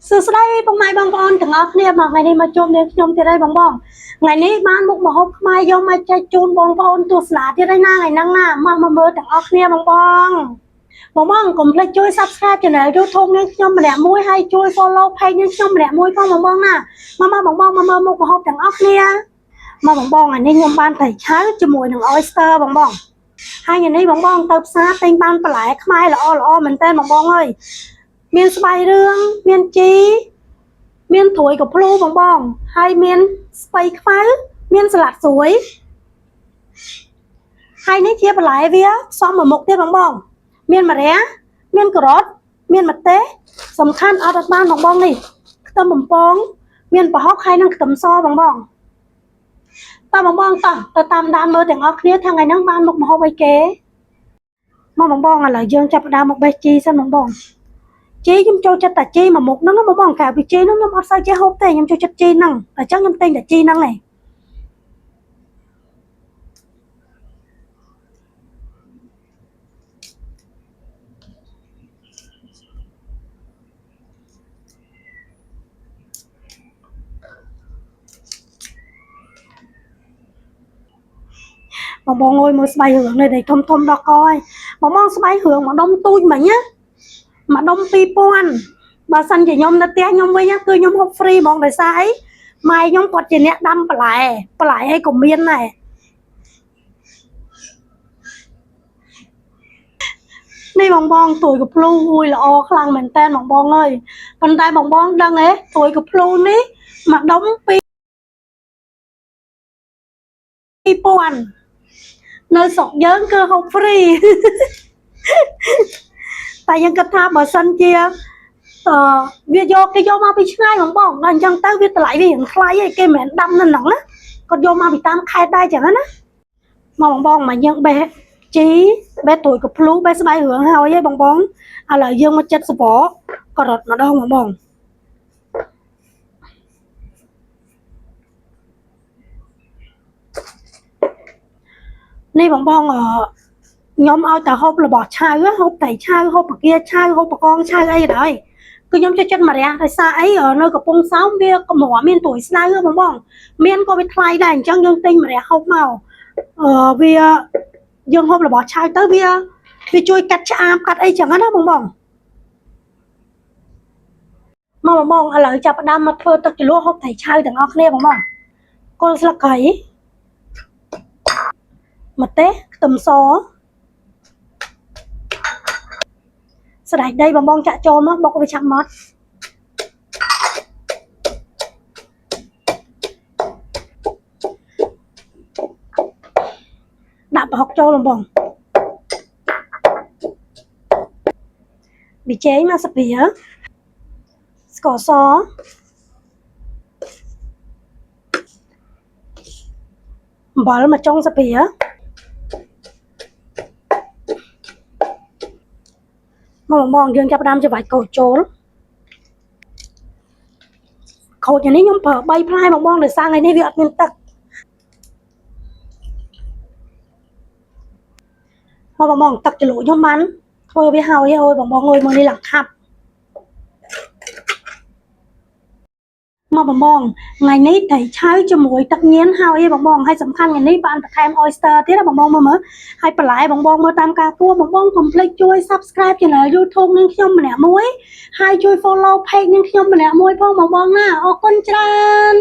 សួស្តីបងម៉ែបងប្អូនទាំងអស់គ្នាមកថ្ងៃនេះមកជួបនាងខ្ញុំទៀតហើយបងថ្ងៃនេះបានមុខម្ហូបខ្មែរយកមកចែកជូនបងប្អូនទស្សនាទៀតហើយណាថ្ងៃហ្នឹងណាមកមើលទាំងអស់គ្នាបងកុំភ្លេចជួយ Subscribe Channel YouTube នាងខ្ញុំម្នាក់មួយហើយជួយ Follow Page នាងខ្ញុំម្នាក់មួយផងបងណាមកបងមកមើលមុខម្ហូបទាំងអស់គ្នាមកបងថ្ងៃនេះខ្ញុំបានត្រីឆៅជាមួយនឹង Oyster បងហើយថ្ងៃនេះបងទៅផ្សារទិញបានបន្លែខ្មែរល្អមែនតើបងអើយមានស្បៃរឿងមានជីមានត្រួយកភ្លូបងហើយមានស្ពៃខ្មៅមានសាឡាត់ស្រួយហើយនេះជាបន្លែវាផ្សំមួយមុខទៀតបងមានម្រះមានការ៉ុតមានម្ទេសសំខាន់អត់បានបងនេះខ្ទឹមបំពងមានប្រហុកហើយនិងខ្ទឹមសបងតោះបងតោះទៅតាមដានមើលទាំងអស់គ្នាថាថ្ងៃហ្នឹងបានមុខម្ហូបអីគេមកបងឥឡូវយើងចាប់ផ្ដើមមកបេះជីសិនបងជីខ្ញុំចូលចិត្តតែជីមួយមុខហ្នឹងបងក្រៅពីជីហ្នឹងខ្ញុំអត់សូវចេះហូបទេខ្ញុំចូលចិត្តជីហ្នឹងអញ្ចឹងខ្ញុំទិញតែជីហ្នឹងឯងបងអើយមើលស្បៃរឿងនេះធំដល់កហើយបងស្បៃរឿងមួយដុំទូចមិញណាមួយដុំ2000បើសិនជាខ្ញុំនៅផ្ទះខ្ញុំវិញគឺខ្ញុំហូបហ្វ្រីហ្មងដោយសារអីម៉ែខ្ញុំគាត់ជាអ្នកដាំបន្លែអីក៏មានដែរនេះបងទួយកភ្លូអួយល្អខ្លាំងមែនតើបងអើយប៉ុន្តែបងដឹងទេទួយកភ្លូនេះមួយដុំ2000នៅស្រុកយើងគឺហូបហ្វ្រីតែយើងគិតថាបើសិនជាវាគេយកមកពីឆ្ងាយបងដល់អញ្ចឹងទៅវាតម្លៃវារៀងថ្លៃឯងគេមិនមែនដាំនៅហ្នឹងណាគាត់យកមកពីតាមខេត្តដែរអញ្ចឹងណាមកបងមកយើងបេះជីបេះទួយកភ្លូបេះស្បៃរឿងហើយឯងបងឥឡូវយើងមកចិត្តសបក៏រត់ម្ដងបងនេះបងខ្ញុំឲ្យតែហូបរបស់ឆៅហូបតែឆៅហូបបកាឆៅហូបបកងឆៅអីដែរគឺខ្ញុំចូលចិត្តម្រះដោយសារអីនៅកំពង់សោមវាកម្រមានត្រួយស្ដៅបងមានក៏វាថ្លៃដែរអញ្ចឹងយើងទិញម្រះហូបមកវាយើងហូបរបស់ឆៅទៅវាជួយកាត់ឆ្អាបកាត់អីចឹងណាបងមកឥឡូវចាប់ផ្ដើមមកធ្វើទឹកជ្រលក់ហូបត្រីឆៅទាំងអស់គ្នាបងគល់ស្លឹកគ្រៃម្ទេសខ្ទឹមសសណ្តែកដីបងចាក់ចូលមកបុកវាឆាប់ម៉ត់ដាក់ប្រហុកចូលបងប៊ីចេងមកស្ពាស្ករសអំបិលមកចុងស្ពាបងយើងចាប់ផ្ដើមច្របាច់កូរចូលខូចនេះខ្ញុំប្រើ3ផ្លែបងដោយសារថ្ងៃនេះវាអត់មានទឹកបងទឹកជ្រលក់ខ្ញុំបានធ្វើវាហើយអូយបងអើយមើលនេះឡើងខាប់មកបងថ្ងៃនេះត្រីឆៅជាមួយទឹកញៀនហើយបងហើយសំខាន់ថ្ងៃនេះបានបន្ថែម Oyster ទៀតបងមើលហើយបន្លែបងមើលតាមការពួរបងកុំភ្លេចជួយ Subscribe Channel YouTube នឹងខ្ញុំម្នាក់មួយហើយជួយ Follow Page នឹងខ្ញុំម្នាក់មួយផងបងណាអរគុណច្រើន